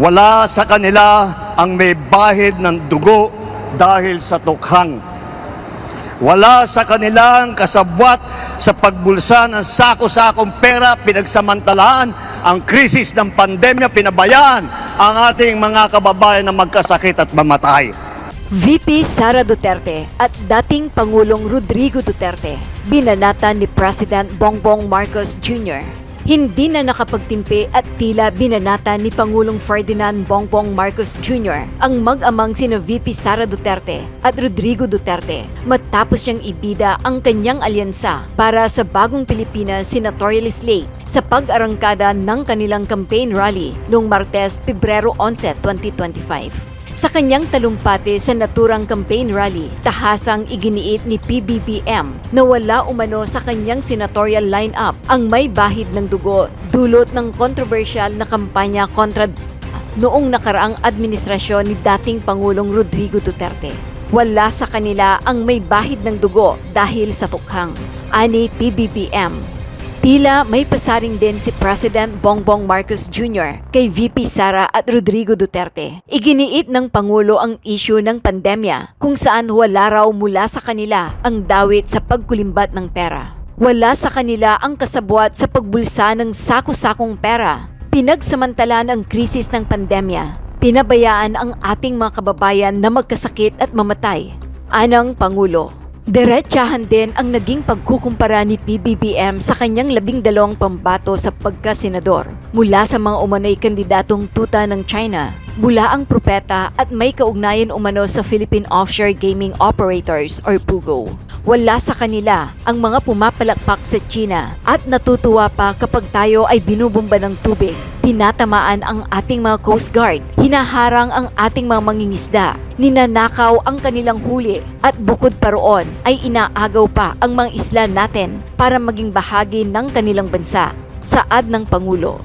Wala sa kanila ang may bahid ng dugo dahil sa tukhang. Wala sa kanilang kasabwat sa pagbulsa ng sako-sakong pera, pinagsamantalaan ang krisis ng pandemya, pinabayaan ang ating mga kababayan na magkasakit at mamatay. VP Sara Duterte at dating Pangulong Rodrigo Duterte, binanatan ni President Bongbong Marcos Jr. Hindi na nakapagtimpi at tila binanatan ni Pangulong Ferdinand Bongbong Marcos Jr. ang mag-amang sina VP Sara Duterte at Rodrigo Duterte matapos niyang ibida ang kanyang alyansa para sa Bagong Pilipinas senatorial slate sa pag-arangkada ng kanilang campaign rally noong Martes, Pebrero 11, 2025. Sa kanyang talumpati sa naturang campaign rally, tahasang iginiit ni PBBM na wala umano sa kanyang senatorial lineup ang may bahid ng dugo dulot ng kontrobersyal na kampanya kontra noong nakaraang administrasyon ni dating Pangulong Rodrigo Duterte. Wala sa kanila ang may bahid ng dugo dahil sa tukhang. Ani PBBM. Tila may pasaring din si President Bongbong Marcos Jr. kay VP Sara at Rodrigo Duterte. Iginiit ng Pangulo ang isyu ng pandemya kung saan wala raw mula sa kanila ang dawit sa pagkulimbat ng pera. Wala sa kanila ang kasabwat sa pagbulsa ng sako-sakong pera. Pinagsamantalan ang krisis ng pandemya. Pinabayaan ang ating mga kababayan na magkasakit at mamatay. Anang Pangulo. Diretsahan din ang naging pagkukumpara ni PBBM sa kanyang 12 pambato sa pagkasenador mula sa mga umano'y kandidatong tuta ng China, mula ang propeta at may kaugnayan umano sa Philippine Offshore Gaming Operators or PUGO. Wala sa kanila ang mga pumapalakpak sa China at natutuwa pa kapag tayo ay binubomba ng tubig. Tinatamaan ang ating mga Coast Guard, hinaharang ang ating mga mangingisda, ninanakaw ang kanilang huli at bukod pa roon ay inaagaw pa ang mga isla natin para maging bahagi ng kanilang bansa. Saad ng Pangulo.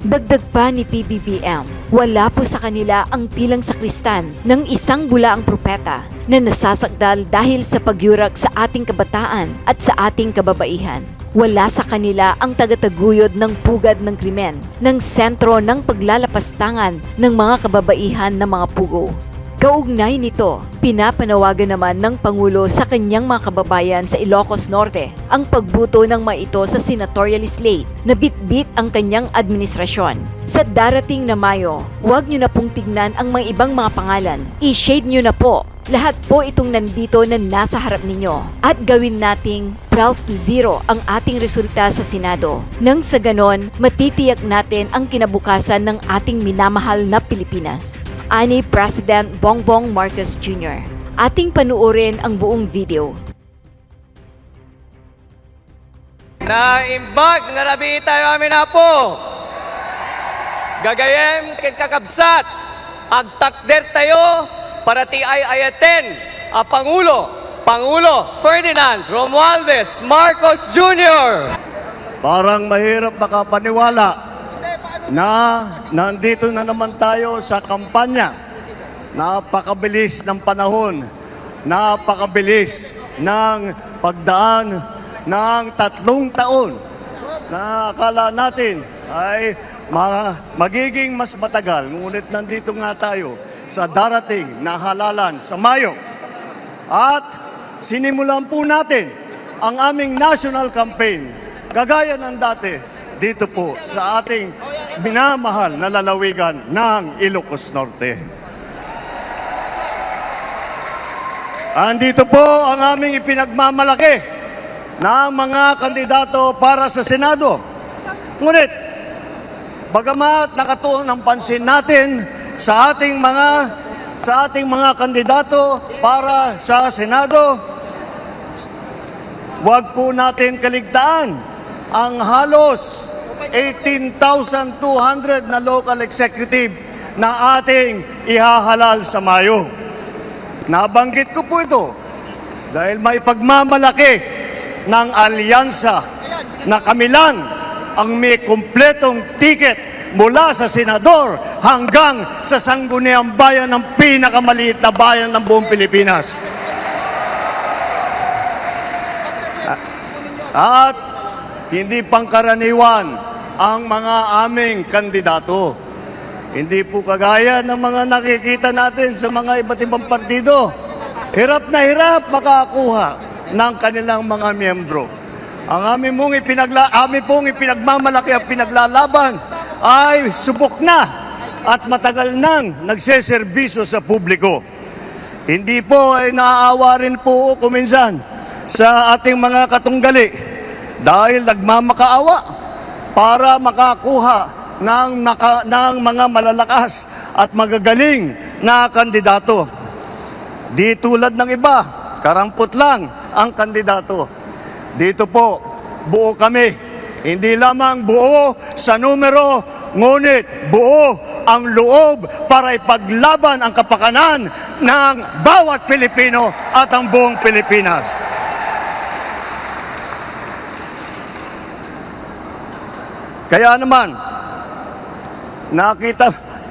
Dagdag pa ni PBBM, wala po sa kanila ang tilang sakristan ng isang bulaang propeta na nasasakdal dahil sa pagyurak sa ating kabataan at sa ating kababaihan. Wala sa kanila ang tagataguyod ng pugad ng krimen, ng sentro ng paglalapastangan ng mga kababaihan ng mga pugo. Kaugnay nito, pinapanawagan naman ng Pangulo sa kanyang mga kababayan sa Ilocos Norte ang pagbuto ng mga ito sa senatorial slate na bitbit ang kanyang administrasyon. Sa darating na Mayo, huwag nyo na pong tignan ang mga ibang mga pangalan. I-shade nyo na po. Lahat po itong nandito na nasa harap ninyo at gawin nating 12-0 ang ating resulta sa Senado. Nang sa ganon, matitiyak natin ang kinabukasan ng ating minamahal na Pilipinas. Ani President Bongbong Marcos Jr. Ating panuorin ang buong video. Naimbag na rabi tayo amin na po. Gagayem kakabsat. Agtakder tayo para ti ay ayaten a Pangulo Ferdinand Romualdez Marcos Jr. Parang mahirap makapaniwala na nandito na naman tayo sa kampanya. Napakabilis ng panahon, napakabilis ng pagdaan ng 3 taon na akala natin ay magiging mas matagal. Ngunit nandito nga tayo sa darating na halalan sa Mayo. At sinimulan po natin ang aming national campaign, kagaya ng dati, dito po sa ating minamahal na lalawigan ng Ilocos Norte. Andito po ang aming ipinagmamalaki na mga kandidato para sa Senado. Ngunit, bagamat nakatuon ang pansin natin sa ating mga kandidato para sa Senado, huwag po natin kaligtaan ang halos 18,200 na local executive na ating ihahalal sa Mayo. Nabanggit ko po ito dahil may pagmamalaki ng alyansa na kami lang ang may kumpletong ticket mula sa senador hanggang sa sangguniang bayan ng pinakamaliit na bayan ng buong Pilipinas. At hindi pangkaraniwan ang mga aming kandidato. Hindi po kagaya ng mga nakikita natin sa mga iba't ibang partido. Hirap na hirap makakuha ng kanilang mga miyembro. Ang amin pong ipinagmamalaki at pinaglalaban ay subok na at matagal nang nagseserbisyo sa publiko. Hindi po ay naaawa rin po kuminsan sa ating mga katunggali dahil nagmamakaawa para makakuha ng mga malalakas at magagaling na kandidato. Di tulad ng iba, karampot lang ang kandidato. Dito po, buo kami. Hindi lamang buo sa numero, ngunit buo ang loob para ipaglaban ang kapakanan ng bawat Pilipino at ang buong Pilipinas. Kaya naman,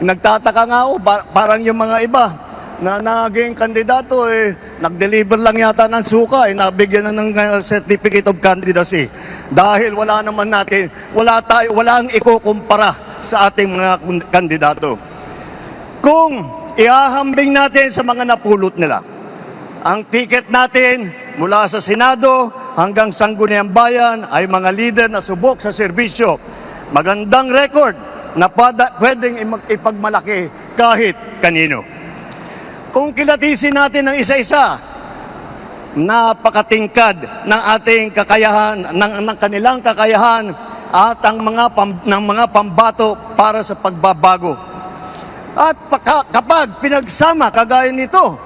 nagtataka nga ako, parang yung mga iba na naging kandidato, nag-deliver lang yata ng suka, nabigyan na ng certificate of candidacy. Dahil wala ang ikukumpara sa ating mga kandidato. Kung ihahambing natin sa mga napulot nila, ang ticket natin mula sa Senado hanggang Sangguniang Bayan ay mga leader na subok sa serbisyo. Magandang record na pwedeng ipagmalaki kahit kanino. Kung kilatisin natin ng isa-isa, napakatingkad ng ating kakayahan, ng kanilang kakayahan at ang mga pambato para sa pagbabago. At kapag pinagsama kagaya nito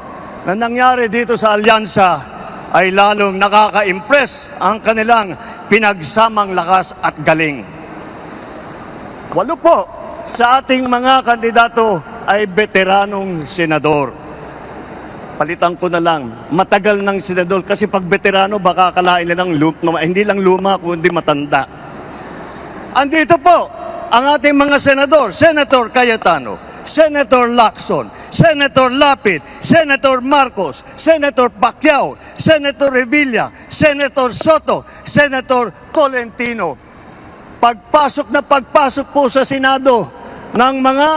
na nangyari dito sa alyansa, ay lalong nakaka-impress ang kanilang pinagsamang lakas at galing. 8 po sa ating mga kandidato ay veteranong senador. Palitan ko na lang, matagal ng senador kasi pag veterano baka akalain nilang hindi lang luma kundi matanda. Andito po ang ating mga senador, Senator Cayetano, Senator Lacson, Senator Lapid, Senator Marcos, Senator Pacquiao, Senator Revilla, Senator Soto, Senator Tolentino. Pagpasok po sa Senado ng mga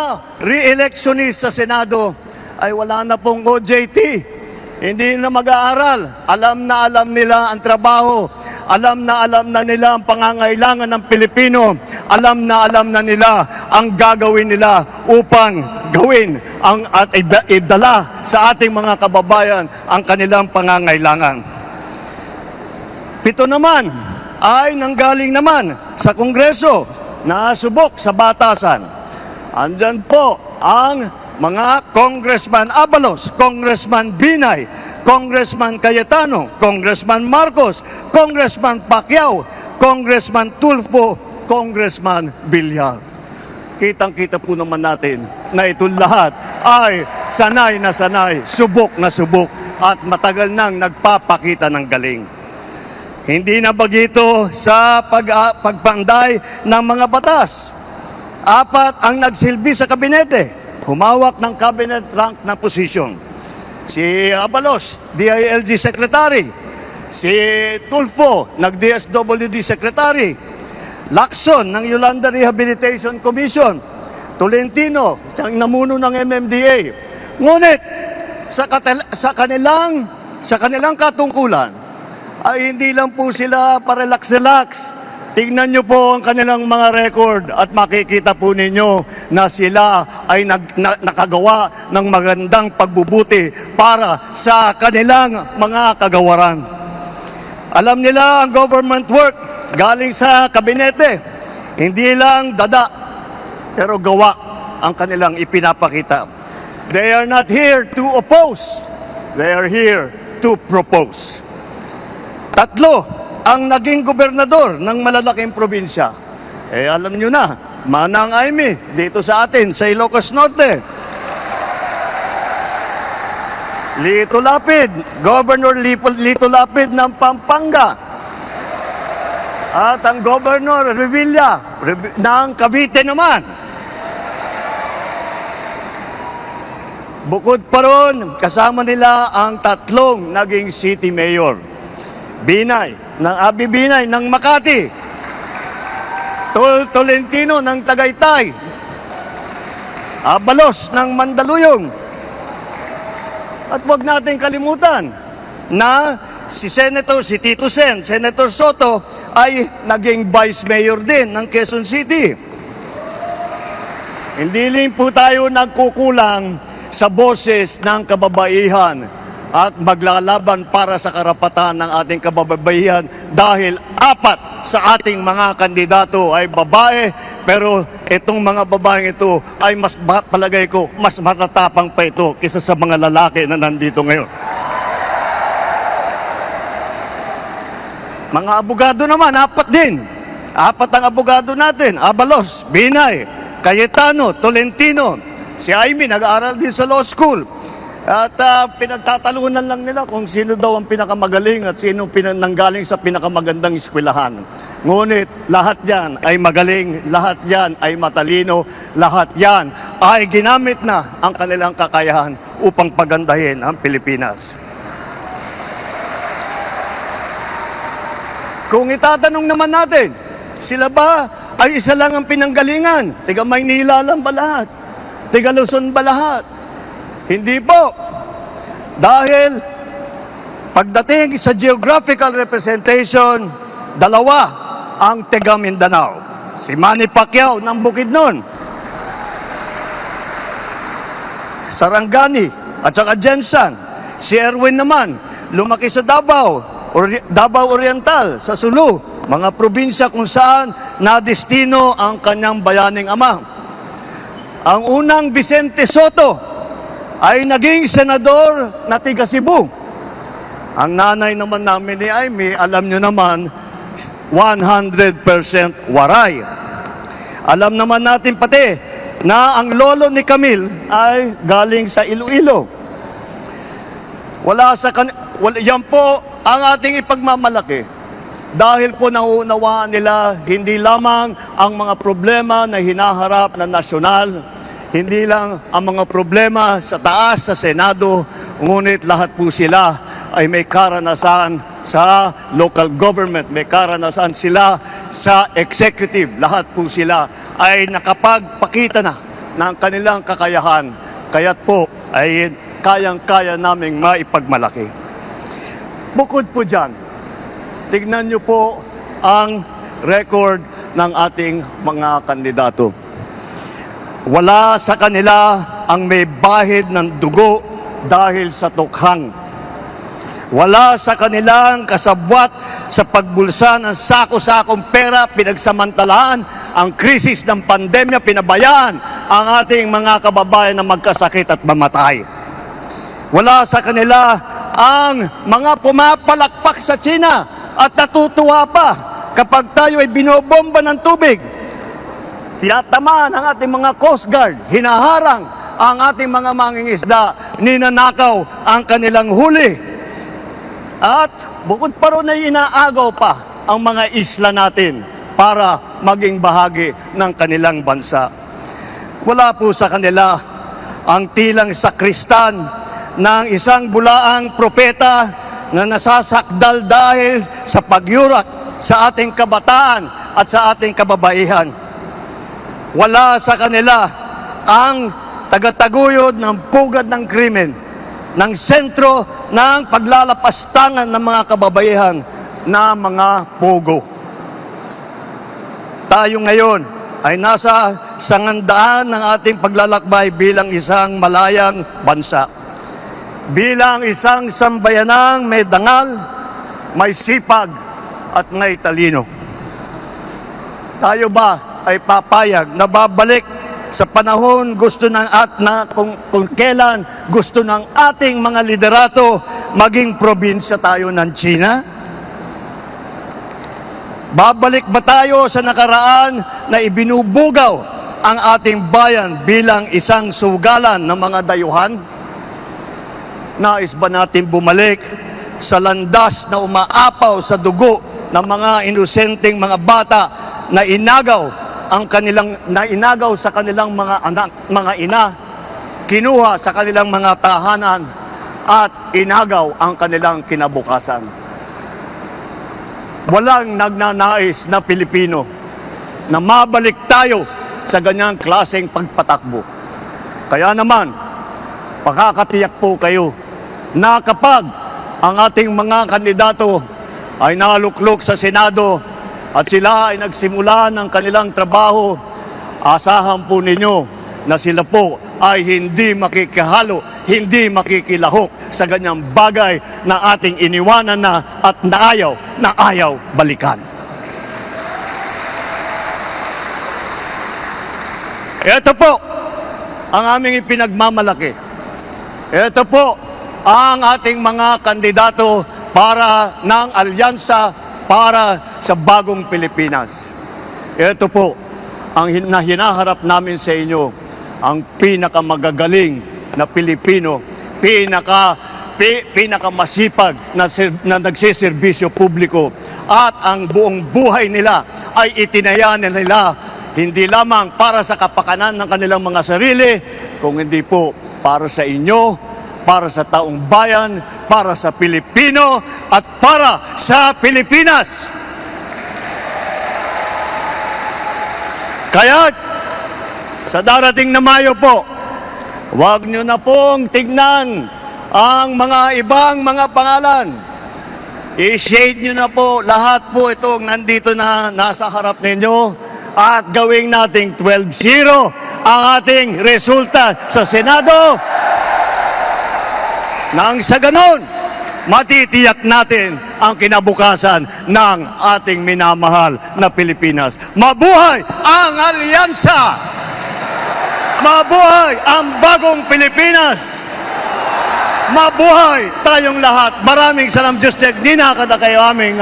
re-electionist sa Senado ay wala na pong OJT. Hindi na mag-aaral. Alam nila ang trabaho. Alam na nila ang pangangailangan ng Pilipino. Alam na nila ang gagawin nila upang gawin at idala sa ating mga kababayan ang kanilang pangangailangan. 7 naman ay nanggaling naman sa Kongreso na subok sa batasan. Andyan po ang mga Congressman Abalos, Congressman Binay, Congressman Cayetano, Congressman Marcos, Congressman Pacquiao, Congressman Tulfo, Congressman Villar. Kitang-kita po naman natin na ito lahat ay sanay na sanay, subok na subok at matagal nang nagpapakita ng galing. Hindi na bagito sa pagpanday ng mga batas. 4 ang nagsilbi sa kabinete, humawak ng cabinet rank na posisyon. Si Abalos, DILG Secretary. Si Tulfo, nag-DSWD Secretary. Lacson, ng Yolanda Rehabilitation Commission. Tolentino, siyang namuno ng MMDA. Ngunit, sa kanilang katungkulan, ay hindi lang po sila parelax-relax. Tingnan nyo po ang kanilang mga record at makikita po ninyo na sila ay nakagawa ng magandang pagbubuti para sa kanilang mga kagawaran. Alam nila ang government work galing sa kabinete. Hindi lang dada, pero gawa ang kanilang ipinapakita. They are not here to oppose. They are here to propose. 3 ang naging gobernador ng malalaking probinsya. Alam nyo na, Manang Aimee, dito sa atin, sa Ilocos Norte. Lito Lapid, Governor Lito Lapid ng Pampanga. At ang Governor Revilla ng Cavite naman. Bukod pa ron, kasama nila ang 3 naging city mayor. Abi Binay ng Makati, Tolentino ng Tagaytay, Abalos ng Mandaluyong. At huwag natin kalimutan na si Tito Sen, Senator Soto, ay naging Vice Mayor din ng Quezon City. Hindi rin po tayo nagkukulang sa boses ng kababaihan at maglalaban para sa karapatan ng ating kababaihan dahil 4 sa ating mga kandidato ay babae, pero itong mga babaeng ito ay palagay ko, mas matatapang pa ito kaysa sa mga lalaki na nandito ngayon. Mga abogado naman, 4 din. 4 ang abogado natin. Abalos, Binay, Cayetano, Tolentino. Si Amy nag-aaral din sa law school. At pinagtatalunan lang nila kung sino daw ang pinakamagaling at sino nanggaling sa pinakamagandang eskwelahan. Ngunit lahat yan ay magaling, lahat yan ay matalino, lahat yan ay ginamit na ang kanilang kakayahan upang pagandahin ang Pilipinas. Kung itatanong naman natin, sila ba ay isa lang ang pinanggalingan? Tiga Maynila lang ba lahat? Tiga Luzon ba lahat? Hindi po. Dahil pagdating sa geographical representation, 2 ang taga Mindanao. Si Manny Pacquiao ng Bukidnon, Sarangani at saka Jensan. Si Erwin naman, lumaki sa Davao Oriental, sa Sulu, mga probinsya kung saan nadestino ang kanyang bayaning ama. Ang unang Vicente Soto ay naging senador na tiga Cebu. Ang nanay naman namin ni Amy, alam nyo naman, 100% Waray. Alam naman natin pati na ang lolo ni Camille ay galing sa Iloilo. Yan po ang ating ipagmamalaki. Dahil po nauunawaan nila hindi lamang ang mga problema na hinaharap na nasyonal, hindi lang ang mga problema sa taas, sa Senado, ngunit lahat po sila ay may karanasan sa local government, may karanasan sila sa executive. Lahat po sila ay nakapagpakita na ng kanilang kakayahan. Kaya't po ay kayang-kaya naming maipagmalaki. Bukod po dyan, tignan nyo po ang record ng ating mga kandidato. Wala sa kanila ang may bahid ng dugo dahil sa tukhang. Wala sa kanilang kasabwat sa pagbulsa ng sako-sakong pera, pinagsamantalaan ang krisis ng pandemya, pinabayaan ang ating mga kababayan na magkasakit at mamatay. Wala sa kanila ang mga pumapalakpak sa China at natutuwa pa kapag tayo ay binobomba ng tubig. Tinatamaan ang ating mga Coast Guard, hinaharang ang ating mga mangingisda, ninanakaw ang kanilang huli. At bukod pa ron ay inaagaw pa ang mga isla natin para maging bahagi ng kanilang bansa. Wala po sa kanila ang tilang sakristan ng isang bulaang propeta na nasasakdal dahil sa pagyurak sa ating kabataan at sa ating kababaihan. Wala sa kanila ang tagataguyod ng pugad ng krimen, ng sentro ng paglalapastangan ng mga kababaihan na mga pugo. Tayo ngayon ay nasa sangandaan ng ating paglalakbay bilang isang malayang bansa. Bilang isang sambayanang may dangal, may sipag at may talino. Tayo ba ay papayag na babalik sa panahon gusto ng kung kailan gusto ng ating mga liderato maging probinsya tayo ng China? Babalik ba tayo sa nakaraan na ibinubugaw ang ating bayan bilang isang sugalan ng mga dayuhan? Nais ba natin bumalik sa landas na umaapaw sa dugo ng mga inosenteng mga bata na inagaw sa kanilang mga anak, mga ina, kinuha sa kanilang mga tahanan at inagaw ang kanilang kinabukasan? Walang nagnanais na Pilipino na mabalik tayo sa ganyang klaseng pagpatakbo. Kaya naman, pakakatiyak po kayo na kapag ang ating mga kandidato ay naluklok sa Senado at sila ay nagsimula ng kanilang trabaho, asahan po ninyo na sila po ay hindi makikihalo, hindi makikilahok sa ganyang bagay na ating iniwanan na at na ayaw balikan. Ito po ang aming ipinagmamalaki. Ito po ang ating mga kandidato para ng alyansa para sa bagong Pilipinas. Ito po ang hinaharap namin sa inyo, ang pinakamagagaling na Pilipino, pinakamasipag na nagsiservisyo publiko at ang buong buhay nila ay itinaya nila hindi lamang para sa kapakanan ng kanilang mga sarili, kung hindi po para sa inyo, para sa taong bayan, para sa Pilipino at para sa Pilipinas. Kaya sa darating na Mayo po, huwag nyo na pong tignan ang mga ibang mga pangalan. I-shade nyo na po lahat po itong nandito na nasa harap ninyo at gawing nating 12-0 ang ating resulta sa Senado. Nang sa ganon, matitiyak natin ang kinabukasan ng ating minamahal na Pilipinas. Mabuhay ang alyansa! Mabuhay ang bagong Pilipinas! Mabuhay tayong lahat! Maraming salam, Diyos di na kada kayo aming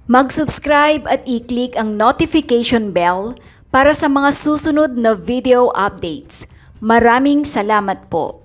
Mag-subscribe at i-click ang notification bell para sa mga susunod na video updates. Maraming salamat po.